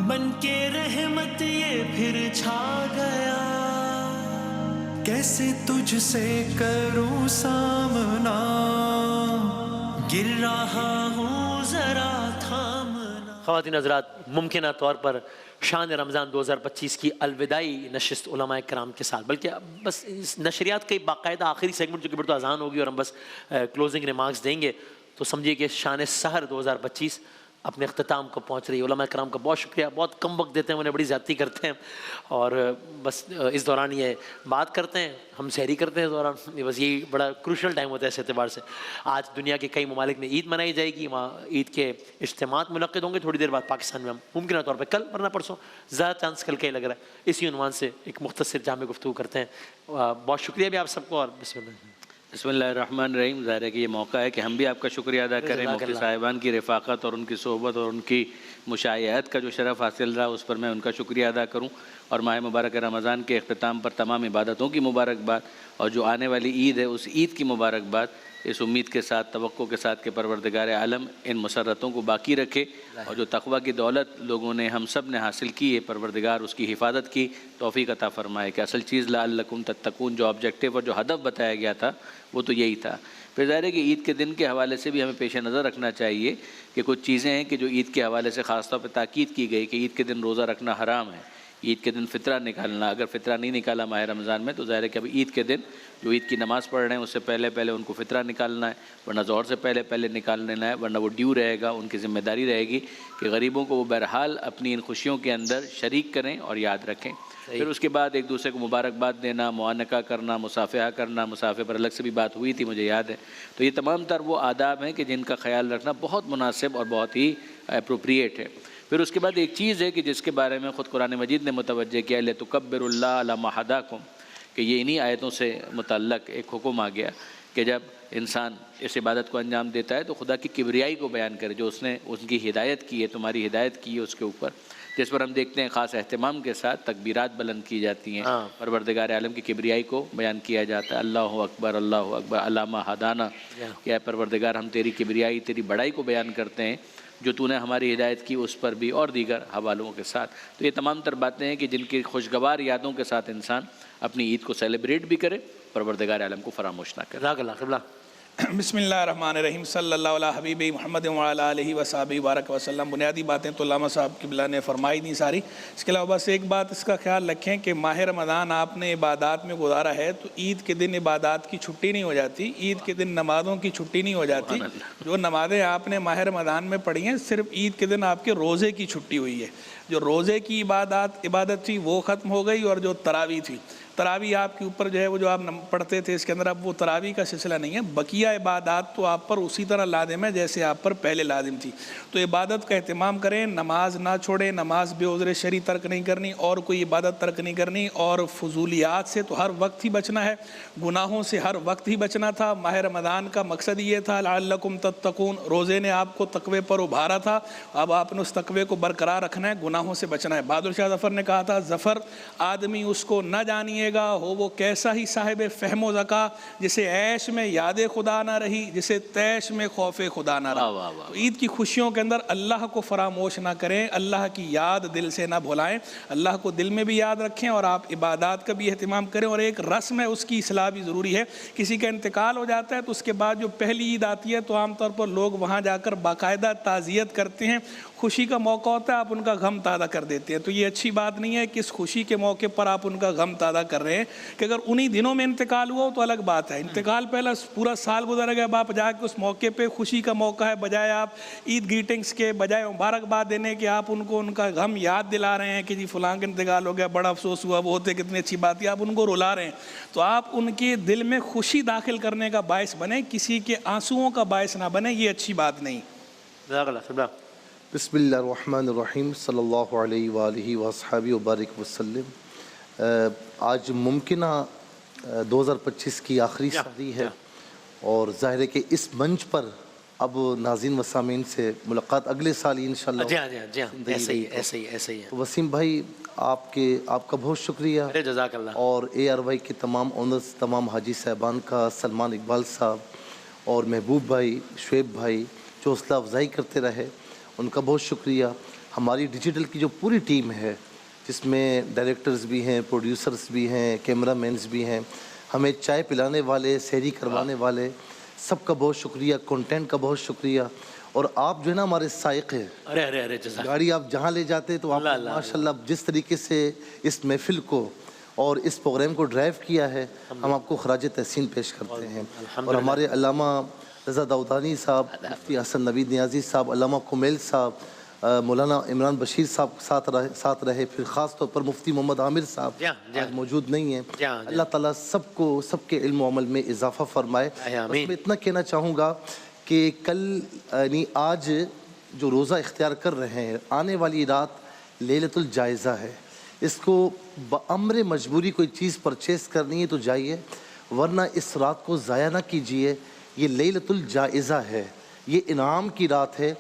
بن کے رحمت یہ پھر چھا گیا، کیسے تجھ سے کروں سامنا، گر رہا ہوں ذرا تھامنا۔ خواتین حضرات، ممکنہ طور پر شان رمضان 2025 کی الوداعی نشست علماء کرام کے ساتھ، بلکہ بس اس نشریات کا باقاعدہ آخری سیگمنٹ جو کہ پھر تو اذان ہوگی اور ہم بس کلوزنگ ریمارکس دیں گے، تو سمجھیے کہ شان سحر 2025 اپنے اختتام کو پہنچ رہی ہے۔ علماء کرام کا بہت شکریہ، بہت کم وقت دیتے ہیں، انہیں بڑی زیادتی کرتے ہیں اور بس اس دوران یہ بات کرتے ہیں، ہم سحری کرتے ہیں اس دوران، بس یہی بڑا کروشل ٹائم ہوتا ہے اس اعتبار سے۔ آج دنیا کے کئی ممالک میں عید منائی جائے گی، وہاں عید کے اجتماعات منعقد ہوں گے، تھوڑی دیر بعد پاکستان میں ہم ممکنہ طور پہ کل ورنہ پرسوں، زیادہ چانس کل کا ہی لگ رہا ہے، اسی عنوان سے ایک مختصر جامع گفتگو کرتے ہیں۔ بہت شکریہ بھی آپ سب کو، اور بسم اللہ۔ بسم اللہ الرحمن الرحیم۔ ظاہر ہے کہ یہ موقع ہے کہ ہم بھی آپ کا شکریہ ادا کریں، مفتی صاحبان کی رفاقت اور ان کی صحبت اور ان کی مشایعت کا جو شرف حاصل رہا اس پر میں ان کا شکریہ ادا کروں، اور ماہ مبارک رمضان کے اختتام پر تمام عبادتوں کی مبارکباد، اور جو آنے والی عید ہے اس عید کی مبارکباد، اس امید کے ساتھ، توقع کے ساتھ کہ پروردگار عالم ان مسرتوں کو باقی رکھے، اور جو تقویٰ کی دولت لوگوں نے، ہم سب نے حاصل کی ہے، پروردگار اس کی حفاظت کی توفیق عطا فرمائے، کہ اصل چیز لعلکم تتقون جو آبجیکٹیو اور جو ہدف بتایا گیا تھا وہ تو یہی تھا۔ پھر ظاہر ہے کہ عید کے دن کے حوالے سے بھی ہمیں پیش نظر رکھنا چاہیے کہ کچھ چیزیں ہیں کہ جو عید کے حوالے سے خاص طور پہ تاکید کی گئی کہ عید کے دن روزہ رکھنا حرام ہے، عید کے دن فطرہ نکالنا، اگر فطرہ نہیں نکالا ماہ رمضان میں تو ظاہر ہے کہ اب عید کے دن جو عید کی نماز پڑھ رہے ہیں اس سے پہلے پہلے ان کو فطرہ نکالنا ہے، ورنہ ظہر سے پہلے پہلے نکال لینا ہے، ورنہ وہ ڈیو رہے گا، ان کی ذمہ داری رہے گی کہ غریبوں کو وہ بہرحال اپنی ان خوشیوں کے اندر شریک کریں اور یاد رکھیں۔ پھر اس کے بعد ایک دوسرے کو مبارکباد دینا، معانقہ کرنا، مصافحہ کرنا، مصافحے پر الگ سے بھی بات ہوئی تھی مجھے یاد ہے، تو یہ تمام تر وہ آداب ہیں کہ جن کا خیال رکھنا بہت مناسب اور بہت ہی اپروپریٹ ہے۔ پھر اس کے بعد ایک چیز ہے کہ جس کے بارے میں خود قرآن مجید نے متوجہ کیا، لِتُكَبِّرُوا اللَّهَ عَلَىٰ مَا هَدَاكُمْ، کہ یہ انہی آیتوں سے متعلق ایک حکم آ گیا کہ جب انسان اس عبادت کو انجام دیتا ہے تو خدا کی کبریائی کو بیان کرے، جو اس نے ان کی ہدایت کی ہے، تمہاری ہدایت کی ہے اس کے اوپر، جس پر ہم دیکھتے ہیں خاص اہتمام کے ساتھ تکبیرات بلند کی جاتی ہیں، پروردگار عالم کی کبریائی کو بیان کیا جاتا ہے، اللہ اکبر اللہ اکبر علی ما ہدانا، کہ اے پروردگار ہم تیری کبریائی، تیری بڑائی کو بیان کرتے ہیں جو تو نے ہماری ہدایت کی اس پر بھی، اور دیگر حوالوں کے ساتھ۔ تو یہ تمام تر باتیں ہیں کہ جن کی خوشگوار یادوں کے ساتھ انسان اپنی عید کو سیلیبریٹ بھی کرے، پروردگار عالم کو فراموش نہ کرے۔ جزاک اللہ خیر۔ بسم اللہ الرحمن الرحیم، صلی اللہ علیہ حبیب محمد وعلی آلہ وصحبہ بارک وسلم۔ بنیادی باتیں تو علامہ صاحب قبلہ نے فرمائی نہیں ساری، اس کے علاوہ بس ایک بات اس کا خیال رکھیں کہ ماہ رمضان آپ نے عبادات میں گزارا ہے تو عید کے دن عبادات کی چھٹی نہیں ہو جاتی، عید کے دن نمازوں کی چھٹی نہیں ہو جاتی۔ جو نمازیں آپ نے ماہ رمضان میں پڑھی ہیں صرف عید کے دن آپ کے روزے کی چھٹی ہوئی ہے، جو روزے کی عبادت تھی وہ ختم ہو گئی، اور جو تراویح تھی، تراویح آپ کے اوپر جو ہے وہ جو آپ پڑھتے تھے اس کے اندر اب وہ تراویح کا سلسلہ نہیں ہے، بقیہ عبادات تو آپ پر اسی طرح لازم ہے جیسے آپ پر پہلے لازم تھی۔ تو عبادت کا اہتمام کریں، نماز نہ چھوڑیں، نماز بے عذر شرعی ترک نہیں کرنی، اور کوئی عبادت ترک نہیں کرنی، اور فضولیات سے تو ہر وقت ہی بچنا ہے، گناہوں سے ہر وقت ہی بچنا تھا۔ ماہ رمضان کا مقصد یہ تھا لعلکم تتقون، روزے نے آپ کو تقوی پر ابھارا تھا، اب آپ نے اس تقوی کو برقرار رکھنا ہے، گناہوں سے بچنا ہے۔ بہادر شاہ ظفر نے کہا تھا، ظفر آدمی اس کو نہ جانیے گا ہو وہ کیسا ہی صاحب فہم و ذکا، جسے عیش میں یاد خدا نہ رہی، جسے تیش میں خوف خدا نہ رہا۔ تو عید کی خوشیوں کے اندر اللہ کو فراموش نہ کریں، اللہ کی یاد دل سے نہ بھلائیں، اللہ کو دل میں بھی یاد رکھیں، اور آپ عبادات کا بھی اہتمام کریں، اور ایک رسم ہے اس کی اصلاح بھی ضروری ہے۔ کسی کا انتقال ہو جاتا ہے تو اس کے بعد جو پہلی عید آتی ہے تو عام طور پر لوگ وہاں جا کر باقاعدہ تعزیت کرتے ہیں، خوشی کا موقع ہوتا ہے آپ ان کا غم تازہ کر دیتے ہیں، تو یہ اچھی بات نہیں ہے کہ اس خوشی کے موقع پر آپ ان کا غم تازہ کر رہے ہیں، کہ اگر انہی دنوں میں انتقال ہوا تو الگ بات ہے، انتقال پہلا پورا سال گزر گیا، آپ جا کے اس موقع پہ خوشی کا موقع ہے، بجائے آپ عید گریٹنگز کے، بجائے مبارکباد دینے کے، آپ ان کو ان کا غم یاد دلا رہے ہیں کہ جی فلاں کا انتقال ہو گیا، بڑا افسوس ہوا، وہ ہوتے کتنی اچھی بات ہے، آپ ان کو رلا رہے ہیں، تو آپ ان کے دل میں خوشی داخل کرنے کا باعث بنیں، کسی کے آنسوؤں کا باعث نہ بنیں، یہ اچھی بات نہیں۔ بسم اللہ الرحمن الرحیم، صلی اللہ علیہ وآلہ وصحبہ وبارک وسلم۔ آج ممکنہ 2025 کی آخری سحری ہے، اور ظاہر ہے کہ اس منچ پر اب ناظرین و سامعین سے ملاقات اگلے سال انشاءاللہ۔ جی ہاں ایسے ہی ہے۔ وسیم بھائی آپ کا بہت شکریہ، جزاک اللہ، اور ARY کے تمام اونرز، تمام حاجی صاحبان کا، سلمان اقبال صاحب اور محبوب بھائی، شعیب بھائی جو حوصلہ افزائی کرتے رہے، ان کا بہت شکریہ۔ ہماری ڈیجیٹل کی جو پوری ٹیم ہے جس میں ڈائریکٹرز بھی ہیں، پروڈیوسرز بھی ہیں، کیمرہ مینز بھی ہیں، ہمیں چائے پلانے والے، سحری کروانے والے، سب کا بہت شکریہ، کنٹینٹ کا بہت شکریہ. اور آپ جو ہے نا ہمارے سائق ہیں. ارے ارے ارے جزاک گاڑی آپ جہاں لے جاتے تو آپ ماشاءاللہ جس طریقے سے اس محفل کو اور اس پروگرام کو ڈرائیو کیا ہے، ہم آپ کو خراج تحسین پیش کرتے ہیں. اور ہمارے علامہ رضا داؤدانی صاحب، مفتی حسن نوید نیازی صاحب، علامہ کمیل صاحب، مولانا عمران بشیر صاحب ساتھ رہے، پھر خاص طور پر مفتی محمد عامر صاحب آج موجود نہیں ہیں. اللہ تعالیٰ سب کو، سب کے علم و عمل میں اضافہ فرمائے. بس میں اتنا کہنا چاہوں گا کہ کل یعنی آج جو روزہ اختیار کر رہے ہیں، آنے والی رات لیلۃ الجائزہ ہے. اس کو بامر مجبوری کوئی چیز پرچیز کرنی ہے تو جائیے، ورنہ اس رات کو ضائع نہ کیجیے. یہ لیلۃ الجائزہ ہے، یہ انعام کی رات ہے.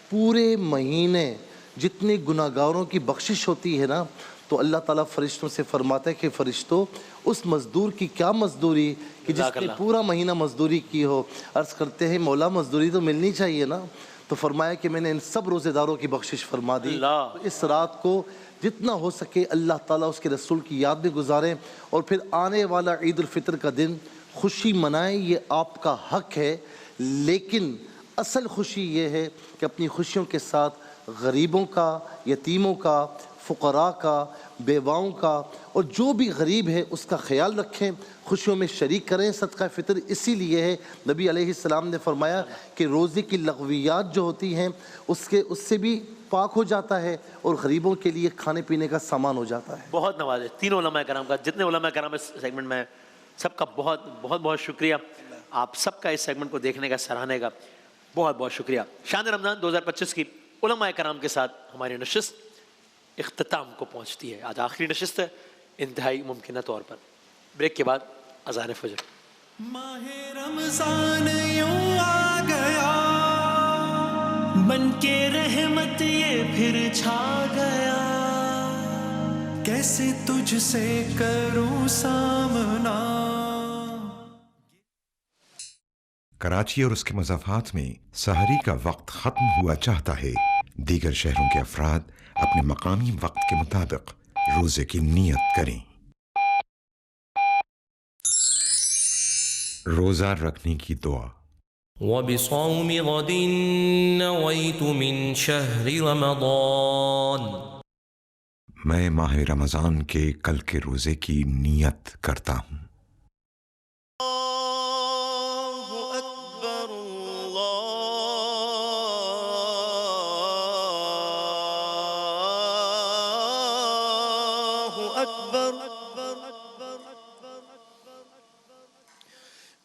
پورے مہینے جتنے گناہ گاروں کی بخشش ہوتی ہے نا، تو اللہ تعالیٰ فرشتوں سے فرماتا ہے کہ فرشتوں اس مزدور کی کیا مزدوری کہ جس نے پورا مہینہ مزدوری کی ہو. عرض کرتے ہیں مولا مزدوری تو ملنی چاہیے نا، تو فرمایا کہ میں نے ان سب روزے داروں کی بخشش فرما دی. اس رات کو جتنا ہو سکے اللہ تعالیٰ اس کے رسول کی یاد میں گزاریں، اور پھر آنے والا عید الفطر کا دن خوشی منائیں. یہ آپ کا حق ہے، لیکن اصل خوشی یہ ہے کہ اپنی خوشیوں کے ساتھ غریبوں کا، یتیموں کا، فقراء کا، بیواؤں کا، اور جو بھی غریب ہے اس کا خیال رکھیں، خوشیوں میں شریک کریں. صدقہ فطر اسی لیے ہے، نبی علیہ السلام نے فرمایا کہ روزے کی لغویات جو ہوتی ہیں اس سے بھی پاک ہو جاتا ہے، اور غریبوں کے لیے کھانے پینے کا سامان ہو جاتا ہے. بہت نوازے تینوں علماء کرام کا، جتنے علماء کرام اس سیگمنٹ میں، سب کا بہت بہت بہت شکریہ. آپ سب کا اس سیگمنٹ کو دیکھنے کا، سراہنے کا بہت بہت شکریہ. شان رمضان 2025 کی علماء کرام کے ساتھ ہماری نشست اختتام کو پہنچتی ہے. آج آخری نشست ہے انتہائی ممکنہ طور پر. بریک کے بعد اذان فجر. ماہ رمضان یوں آ گیا، بن کے رحمت یہ پھر چھا گیا، کیسے تجھ سے کروں سامنا. کراچی اور اس کے مضافات میں سحری کا وقت ختم ہوا چاہتا ہے. دیگر شہروں کے افراد اپنے مقامی وقت کے مطابق روزے کی نیت کریں. روزہ رکھنے کی دعا. وبصوم غد نويت من شهر رمضان. میں ماہ رمضان کے کل کے روزے کی نیت کرتا ہوں.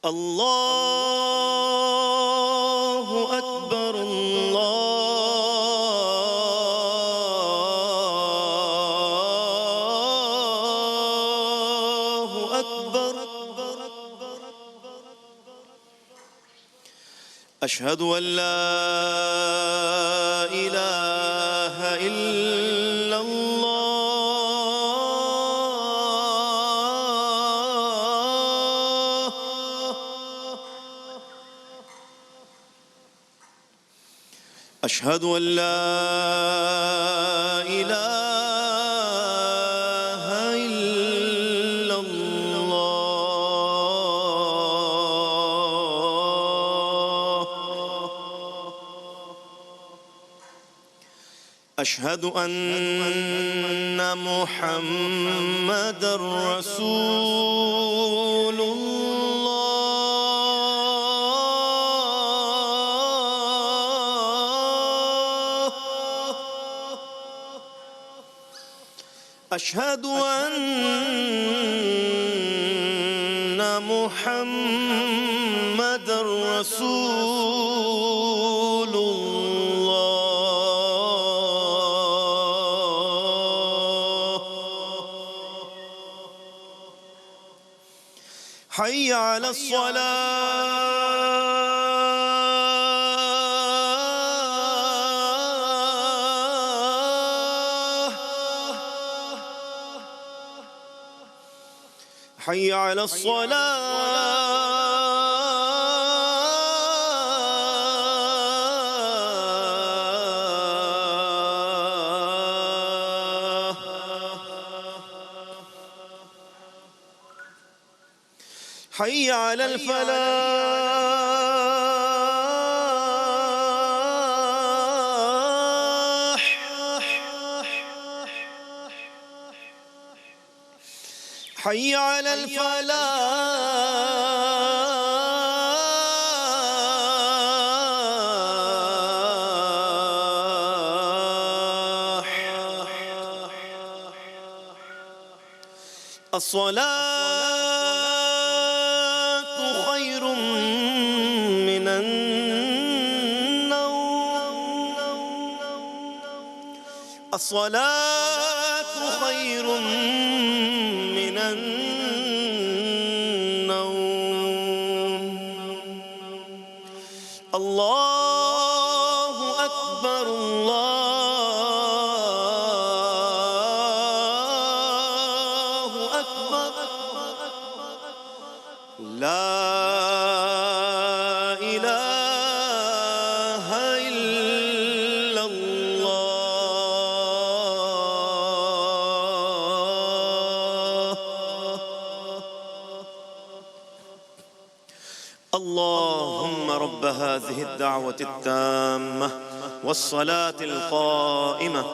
اللہ اکبر اللہ اکبر. اشہد ان لا الہ الا اللہ. اشہد ان لا الہ الا اللہ. اشہد ان محمد رسول اشہد ان محمد رسول اللہ. حی علی الصلاة. حي على الصلاة. حي على الفلاح حي على الفلاح الصلاة خير من النوم الصلاة خير من النوم الله أكبر الله أكبر لا إله إلا الله اللهم رب هذه الدعوة التامة والصلاة القائمة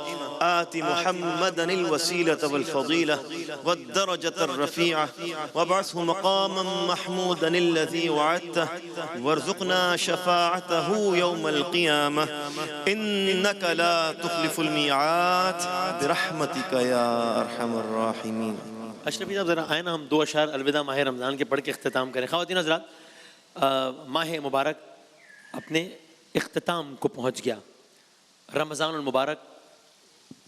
آت محمدا الوسيلة والفضيلة والدرجة الرفيعة وابعثه مقاما محمودا الذي وعدته وارزقنا شفاعته يوم القيامة إنك لا تخلف الميعاد برحمتك يا أرحم الراحمين. اشرفی صاحب ذرا آئے نا ہم 2 اشعار الوداع ماہ رمضان کے پڑھ کے اختتام کریں. خواتین حضرات، ماہ مبارک اپنے اختتام کو پہنچ گیا. رمضان المبارک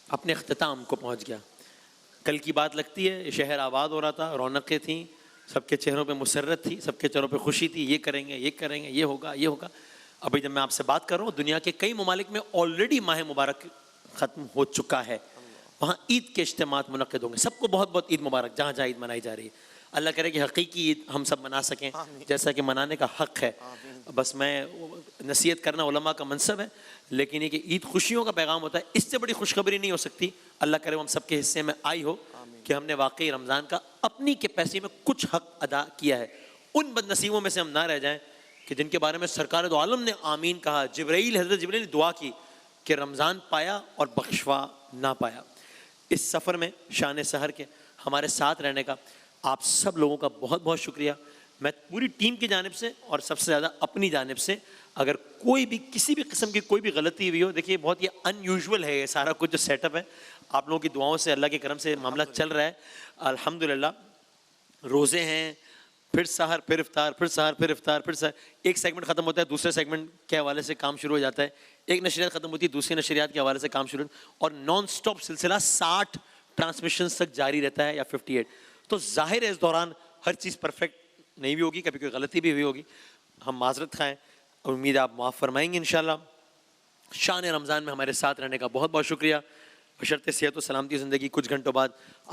اپنے اختتام کو پہنچ گیا. کل کی بات لگتی ہے، شہر آباد ہو رہا تھا، رونقیں تھیں، سب کے چہروں پہ مسرت تھی، سب کے چہروں پہ خوشی تھی، یہ کریں گے، یہ کریں گے، یہ ہوگا، یہ ہوگا. ابھی جب میں آپ سے بات کر رہا ہوں، دنیا کے کئی ممالک میں آلریڈی ماہ مبارک ختم ہو چکا ہے. وہاں عید کے اجتماعات منعقد ہوں گے. سب کو بہت بہت عید مبارک جہاں جہاں عید منائی جا رہی ہے. اللہ کرے کہ حقیقی عید ہم سب منا سکیں جیسا کہ منانے کا حق ہے. بس میں نصیحت کرنا علماء کا منصب ہے، لیکن یہ کہ عید خوشیوں کا پیغام ہوتا ہے، اس سے بڑی خوشخبری نہیں ہو سکتی. اللہ کرے وہ ہم سب کے حصے میں آئی ہو کہ ہم نے واقعی رمضان کا اپنی کیپیسٹی میں کچھ حق ادا کیا ہے. ان بد نصیبوں میں سے ہم نہ رہ جائیں کہ جن کے بارے میں سرکار دو عالم نے آمین کہا. حضرت جبرائیل نے دعا کی کہ رمضان پایا اور بخشوا نہ پایا. اس سفر میں شان سحر کے ہمارے ساتھ رہنے کا آپ سب لوگوں کا بہت بہت شکریہ. میں پوری ٹیم کی جانب سے اور سب سے زیادہ اپنی جانب سے اگر کوئی بھی کسی بھی قسم کی کوئی بھی غلطی ہوئی ہو، دیکھیے بہت یہ ان یوزول ہے یہ سارا کچھ جو سیٹ اپ ہے. آپ لوگوں کی دعاؤں سے، اللہ کے کرم سے معاملہ چل رہا ہے الحمدللہ. روزے ہیں، پھر سحر، پھر افطار، پھر سحر، پھر افطار، پھر سحر. ایک سیگمنٹ ختم ہوتا ہے، دوسرے سیگمنٹ کے حوالے سے کام شروع ہو جاتا ہے. ایک نشریات ختم ہوتی ہے، دوسری نشریات کے حوالے سے کام شروع، اور نان سٹاپ سلسلہ 60 ٹرانسمیشنز تک جاری رہتا ہے یا 58. تو ظاہر ہے اس دوران ہر چیز پرفیکٹ نہیں بھی ہوگی، کبھی کوئی غلطی بھی ہوئی ہوگی. ہم معذرت خواہیں، امید آپ معاف فرمائیں گے انشاءاللہ. شان رمضان میں ہمارے ساتھ رہنے کا بہت بہت شکریہ. بشرط صحت و سلامتی زندگی کچھ گھنٹوں بعد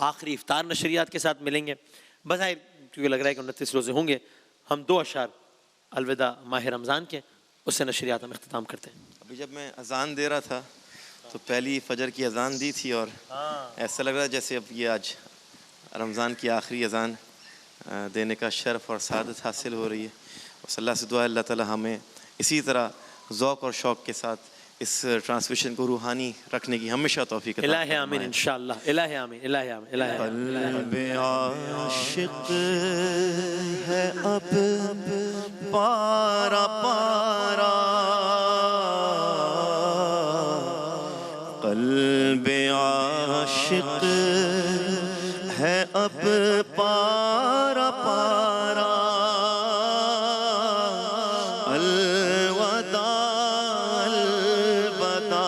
آخری افطار نشریات کے ساتھ ملیں گے. بظاہر کیونکہ لگ رہا ہے کہ 29 روزے ہوں گے، ہم 2 اشعار الوداع ماہ رمضان کے، اس سے نشریات ہم اختتام کرتے ہیں. ابھی جب میں اذان دے رہا تھا تو پہلی فجر کی اذان دی تھی، اور ایسا لگ رہا جیسے اب یہ آج رمضان کی آخری اذان دینے کا شرف اور سعادت حاصل ہو رہی ہے. اور اللہ سے دعا ہے اللہ تعالی ہمیں اسی طرح ذوق اور شوق کے ساتھ اس ٹرانسمیشن کو روحانی رکھنے کی ہمیشہ توفیق عطا الہ آمین انشاءاللہ. الہ آمین، الہ آمین، الہ آمین. قلب عاشق ہے اب پارا پارا، قلب عاشق ہے اب پارا پارا. الوداع الوداع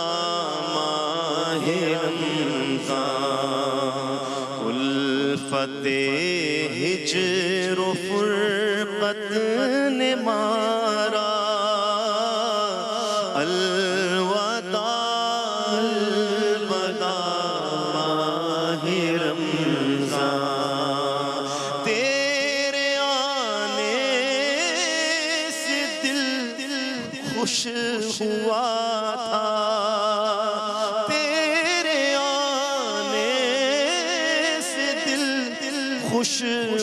ماہ رمضان، الفت ہجر و فرقت نے مارا. الوداع الوداع ماہ رمضان، تیرے آنے سے دل خوش ہوا تھا، تیرے آنے سے دل خوش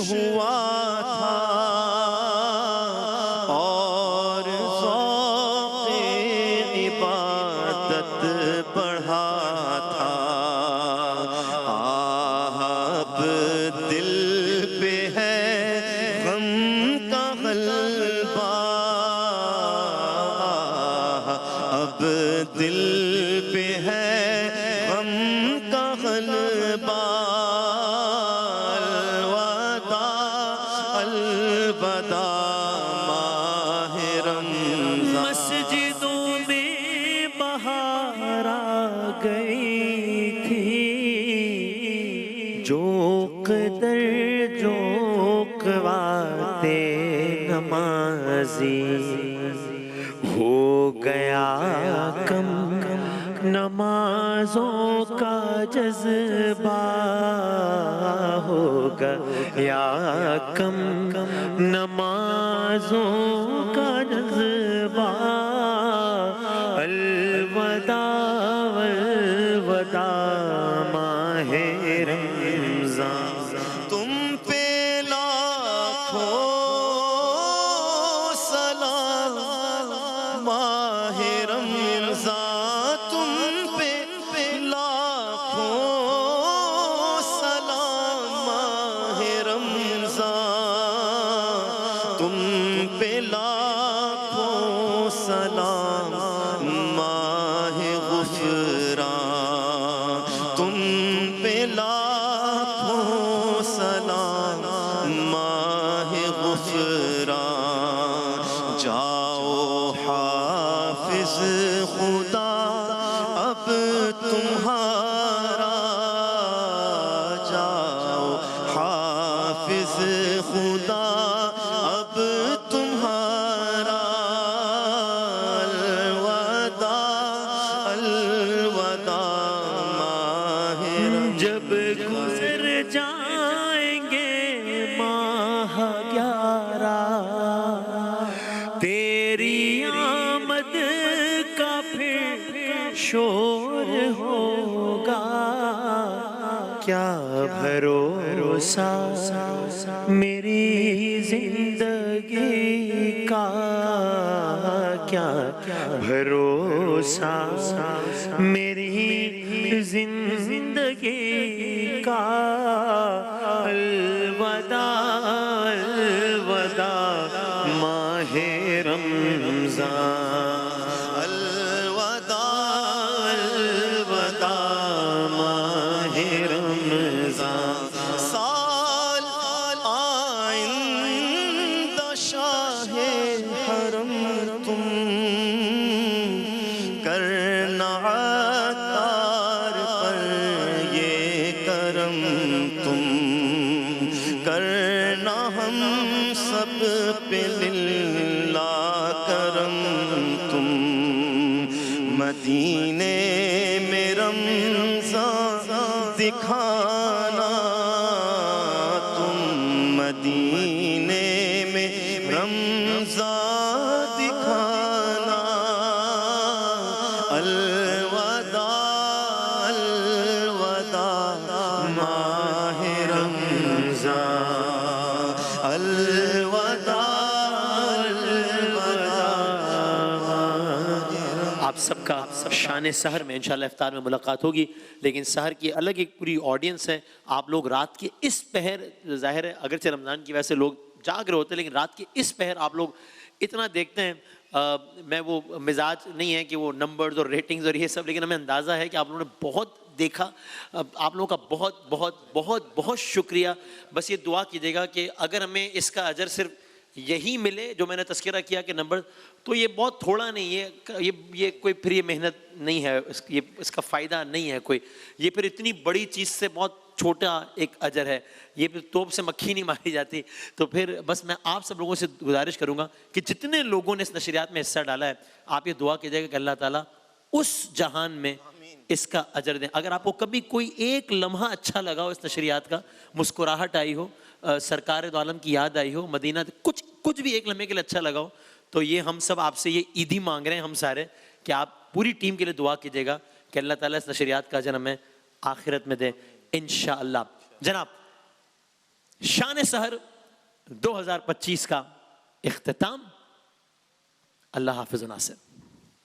ہوا تھا. عبادت بڑھا تھا، اب دل پہ ہے غم کا غلبہ، اب دل پہ ہے غم کا غلبہ، الوداع ماہ رمضان۔ مسجدوں میں بہار آ گئی تھی، جو قدر جو قواتے نمازی، ہو گیا کم نمازوں کا جذبہ، ہو گیا کم نمازوں کا جذبہ، الوداع الوداع ماہ رمضان۔ تم پہ لاکھوں سلام ماہ رمضان، تم پہ لاکھوں سلام ماہ رمضان، تم پہ لاکھوں سلام ماہ غفران، تم پہ لاکھوں سلام ماہ غفران۔ جاؤ حافظ خدا اب تمہارا، جاؤ حافظ خدا اب تمہارا، الوداع الوداع ماہ رمضان۔ جب گزر جائیں گے ماہ 11، تیری آمد کا پھر شور ہوگا، کیا بھروسہ میری زندگی کا، کیا بھروسہ میری زندگی کا، الوداع الوداع ماہ رمضان، الوداع الوداع ماہ رمضان۔ سال آئندہ شاہ حرم تم، کرنا عطار پر یہ کرم تم، کرنا ہم سب پہ للہ کرم تم، مدینے میں رمضان دکھانا تم، مدینے میں رمضان دکھانا، الوداع الوداع ماہ رمضان، الوداع آپ سب کا شان سحر میں انشاءاللہ افطار میں ملاقات ہوگی، لیکن سحر کی الگ ایک پوری آڈینس ہے۔ آپ لوگ رات کے اس پہر، ظاہر ہے اگرچہ رمضان کی وجہ سے لوگ جاگ رہے ہوتے ہیں، لیکن رات کے اس پہر آپ لوگ اتنا دیکھتے ہیں۔ میں وہ مزاج نہیں ہے کہ وہ نمبرز اور ریٹنگز اور یہ سب، لیکن ہمیں اندازہ ہے کہ آپ لوگوں نے بہت دیکھا۔ آپ لوگوں کا بہت بہت بہت بہت شکریہ۔ بس یہ دعا کیجیے گا کہ اگر ہمیں اس کا اجر صرف یہی ملے جو میں نے تذکرہ کیا کہ نمبر، تو یہ بہت تھوڑا نہیں ہے، یہ کوئی پھر یہ محنت نہیں ہے، اس کا فائدہ نہیں ہے کوئی، یہ پھر اتنی بڑی چیز سے بہت چھوٹا ایک اجر ہے، یہ پھر توپ سے مکھی نہیں ماری جاتی۔ تو پھر بس میں آپ سب لوگوں سے گزارش کروں گا کہ جتنے لوگوں نے اس نشریات میں حصہ ڈالا ہے، آپ یہ دعا کیجیے گا کہ اللہ تعالیٰ اس جہان میں اس کا اجر دیں۔ اگر آپ کو کبھی کوئی ایک لمحہ اچھا لگا ہو اس نشریات کا، مسکراہٹ آئی ہو، سرکار دو عالم کی یاد آئی ہو، مدینہ کچھ بھی ایک لمحے کے لیے اچھا لگا ہو، تو یہ ہم سب آپ سے یہ عیدی مانگ رہے ہیں، ہم سارے، کہ آپ پوری ٹیم کے لیے دعا کیجیے گا کہ اللہ تعالیٰ اس نشریات کا اجر ہمیں آخرت میں دے انشاءاللہ۔ جناب، شان سحر 2025 کا اختتام، اللہ حافظ و ناصر۔